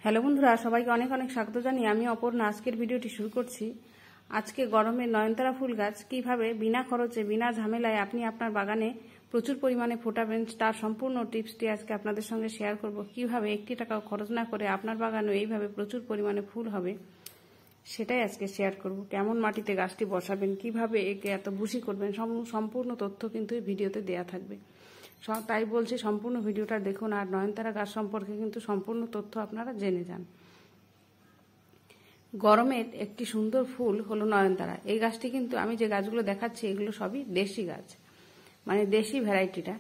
Hello বন্ধুরা, সবাইকে অনেক অনেক স্বাগত জানিয়ে আমি অপর্ণা আজকের ভিডিওটি শুরু করছি। আজকে গরমে নয়নতারা ফুল গাছ কিভাবে বিনা খরচে বিনা ঝামেলায় আপনি আপনার বাগানে প্রচুর পরিমাণে ফোটাবেন তার সম্পূর্ণ টিপসটি আজকে আপনাদের সঙ্গে শেয়ার করব। কিভাবে 1 টাকাও খরচ না করে আপনার বাগানে এইভাবে প্রচুর পরিমাণে ফুল হবে সেটাই আজকে শেয়ার করব। কেমন মাটিতে গাছটি বসাবেন, কিভাবে একে এত বুশি করবেন, সম্পূর্ণ তথ্য কিন্তু এই ভিডিওতে দেয়া থাকবে। তাই বলছি সম্পূর্ণ ভিডিওটা দেখুন আর নয়নতারা গাছ সম্পর্কে কিন্তু সম্পূর্ণ তথ্য আপনারা জেনে যান। গরমের একটি সুন্দর ফুল হলো নয়নতারা। এই গাছটি কিন্তু আমি যে গাছগুলো দেখাচ্ছি এগুলো সবই দেশি গাছ, মানে দেশি ভ্যারাইটিটা।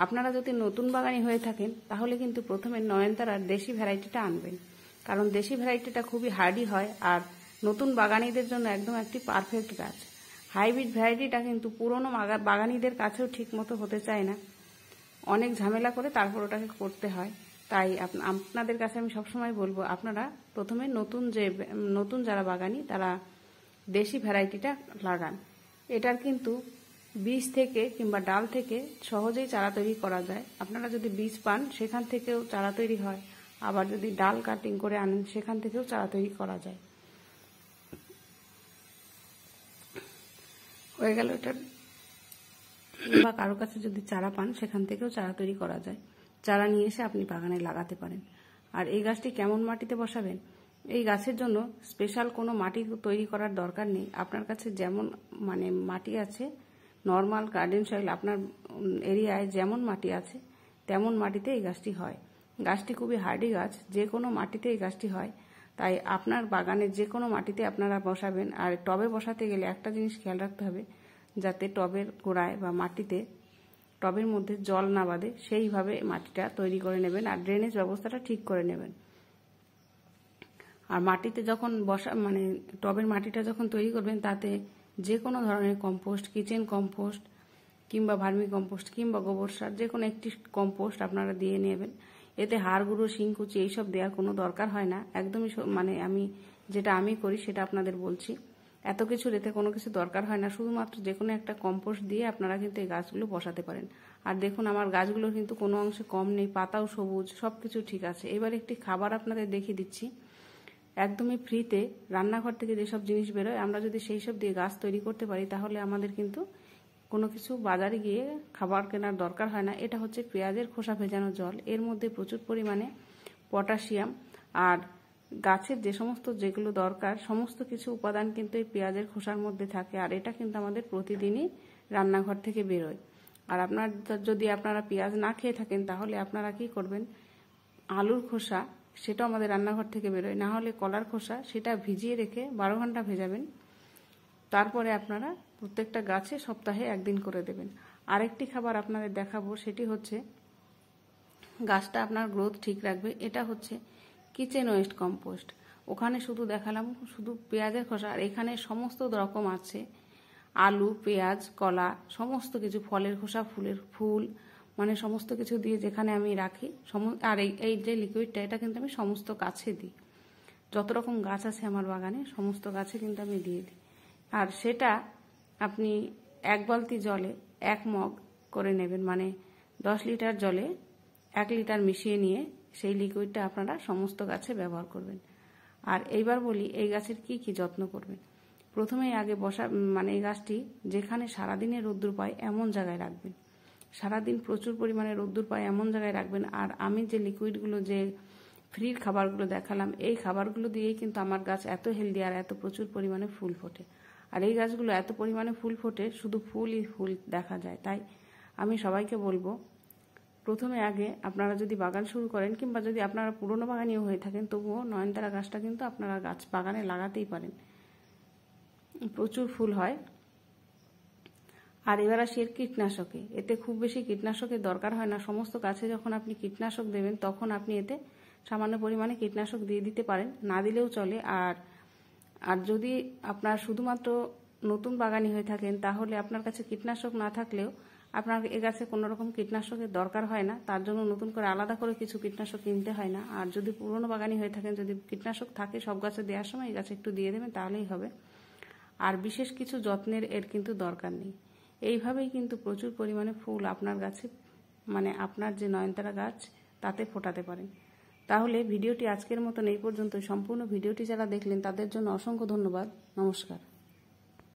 আপনারা যদি নতুন বাগানি হয়ে থাকেন তাহলে কিন্তু প্রথমে নয়নতারার দেশি ভ্যারাইটিটা আনবেন, কারণ দেশি ভ্যারাইটিটা খুবই হার্ডি হয় আর নতুন বাগানিদের জন্য একদম একটি পারফেক্ট গাছ। হাইব্রিড ভ্যারাইটিটা কিন্তু পুরনো বাগানিদের কাছেও ঠিক মতো হতে চায় না, অনেক ঝামেলা করে তারপর ওটাকে করতে হয়। তাই আপনাদের কাছে আমি সবসময় বলবো আপনারা প্রথমে নতুন যারা বাগানি তারা দেশি ভ্যারাইটিটা লাগান। এটার কিন্তু বীজ থেকে কিংবা ডাল থেকে সহজেই চারা তৈরি করা যায়। আপনারা যদি বীজ পান সেখান থেকেও চারা তৈরি হয়, আবার যদি ডাল কাটিং করে আনেন সেখান থেকেও চারা তৈরি করা যায়। হয়ে গেল এটার, বা কারো কাছে যদি চারা পান সেখান থেকেও চারা তৈরি করা যায়। চারা নিয়ে এসে আপনি বাগানে লাগাতে পারেন। আর এই গাছটি কেমন মাটিতে বসাবেন, এই গাছের জন্য স্পেশাল কোনো মাটি তৈরি করার দরকার নেই। আপনার কাছে যেমন মাটি আছে, নর্মাল গার্ডেন সয়েল আপনার এরিয়ায় যেমন মাটি আছে তেমন মাটিতে এই গাছটি হয়। গাছটি খুবই হার্ডি গাছ, যে কোনো মাটিতে এই গাছটি হয়। তাই আপনার বাগানের যে কোনো মাটিতে আপনারা বসাবেন। আর টবে বসাতে গেলে একটা জিনিস খেয়াল রাখতে হবে, যাতে টবের গোড়ায় বা মাটিতে টবের মধ্যে জল না বাঁধে সেইভাবে মাটিটা তৈরি করে নেবেন আর ড্রেনেজ ব্যবস্থাটা ঠিক করে নেবেন। আর মাটিতে যখন টবের মাটিটা যখন তৈরি করবেন তাতে যে কোনো ধরনের কম্পোস্ট, কিচেন কম্পোস্ট কিংবা ভার্মি কম্পোস্ট কিংবা গোবর সার যে কোনো একটি কম্পোস্ট আপনারা দিয়ে নেবেন। এতে হাড় গুঁড়ো, শিংকুচি এইসব দেওয়ার কোনো দরকার হয় না। একদমই আমি করি সেটা আপনাদের বলছি। এত কিছুর এতে কোনো কিছু দরকার হয় না, শুধুমাত্র যে কোনো একটা কম্পোস্ট দিয়ে আপনারা কিন্তু এই গাছগুলো বসাতে পারেন। আর দেখুন আমার গাছগুলো কিন্তু কোনো অংশে কম নেই, পাতাও সবুজ, সব কিছু ঠিক আছে। এবার একটি খাবার আপনাদের দেখিয়ে দিচ্ছি, একদমই ফ্রিতে রান্নাঘর থেকে যেসব জিনিস বেরোয় আমরা যদি সেই সব দিয়ে গাছ তৈরি করতে পারি তাহলে আমাদের কিন্তু কোনো কিছু বাজারে গিয়ে খাবার কেনার দরকার হয় না। এটা হচ্ছে পেঁয়াজের খোসা ভেজানো জল। এর মধ্যে প্রচুর পরিমাণে পটাশিয়াম আর গাছের যেগুলো দরকার সমস্ত কিছু উপাদান কিন্তু এই পেঁয়াজের খোসার মধ্যে থাকে। আর এটা কিন্তু আমাদের প্রতিদিনই রান্নাঘর থেকে বেরোয়। আর আপনারা পেঁয়াজ না খেয়ে থাকেন তাহলে আপনারা কি করবেন, আলুর খোসা সেটাও আমাদের রান্নাঘর থেকে বেরোয়, না হলে কলার খোসা সেটা ভিজিয়ে রেখে 12 ঘন্টা ভেজাবেন। তারপরে আপনারা প্রত্যেকটা গাছে সপ্তাহে 1 দিন করে দেবেন। আরেকটি খাবার আপনাদের দেখাবো, সেটি হচ্ছে গাছটা আপনার গ্রোথ ঠিক রাখবে। এটা হচ্ছে কিচেন ওয়েস্ট কম্পোস্ট। ওখানে শুধু দেখালাম শুধু পেঁয়াজের খোসা, আর এখানে সমস্ত রকম আছে, আলু, পেঁয়াজ, কলা, সমস্ত কিছু, ফলের খোসা, ফুল, সমস্ত কিছু দিয়ে যেখানে আমি রাখি। আর এই যে লিকুইডটা এটা কিন্তু আমি সমস্ত গাছে দিই। যত রকম গাছ আছে আমার বাগানে সমস্ত গাছে কিন্তু আমি দিয়ে দিই। আর সেটা আপনি 1 বালতি জলে 1 মগ করে নেবেন, 10 লিটার জলে 1 লিটার মিশিয়ে নিয়ে সেই লিকুইডটা আপনারা সমস্ত গাছে ব্যবহার করবেন। আর এইবার বলি এই গাছের কি কি যত্ন করবেন। প্রথমেই আগে এই গাছটি যেখানে সারাদিনে রোদ্দুর পায় এমন জায়গায় রাখবেন, সারাদিন প্রচুর পরিমাণে রোদ্দুর পায় এমন জায়গায় রাখবেন। আর আমি যে লিকুইডগুলো, যে ফ্রির খাবারগুলো দেখালাম, এই খাবারগুলো দিয়েই কিন্তু আমার গাছ এত হেলদি আর এত প্রচুর পরিমাণে ফুল ফোটে। আর এই গাছগুলো এত পরিমাণে ফুল ফোটে, শুধু ফুলই ফুল দেখা যায়। তাই আমি সবাইকে বলবো প্রথমে আগে আপনারা যদি বাগান শুরু করেন কিংবা যদি আপনারা পুরনো বাগানিও হয়ে থাকেন তবুও নয়নতারা গাছটা কিন্তু আপনারা বাগানে লাগাতেই পারেন, প্রচুর ফুল হয়। আর এবার আসি এর কীটনাশকে। এতে খুব বেশি কীটনাশকের দরকার হয় না। সমস্ত গাছে যখন আপনি কীটনাশক দেবেন তখন আপনি এতে সামান্য পরিমাণে কীটনাশক দিয়ে দিতে পারেন, না দিলেও চলে। আর যদি আপনার শুধুমাত্র নতুন বাগানি হয়ে থাকেন তাহলে আপনার কাছে কীটনাশক না থাকলেও আপনার এ গাছে কোনো রকম কীটনাশকের দরকার হয় না, তার জন্য নতুন করে আলাদা করে কিছু কীটনাশক কিনতে হয় না। আর যদি পুরনো বাগানি হয়ে থাকেন, যদি কীটনাশক থাকে সব গাছে দেওয়ার সময় এই গাছে একটু দিয়ে দেবেন তাহলেই হবে। আর বিশেষ কিছু যত্নের এর কিন্তু দরকার নেই। এইভাবেই কিন্তু প্রচুর পরিমাণে ফুল আপনার গাছে, আপনার যে নয়নতারা গাছ তাতে ফোটাতে পারেন। তাহলে ভিডিওটি আজকের মতন এই পর্যন্ত। সম্পূর্ণ ভিডিওটি যারা দেখলেন তাদের জন্য অসংখ্য ধন্যবাদ। নমস্কার।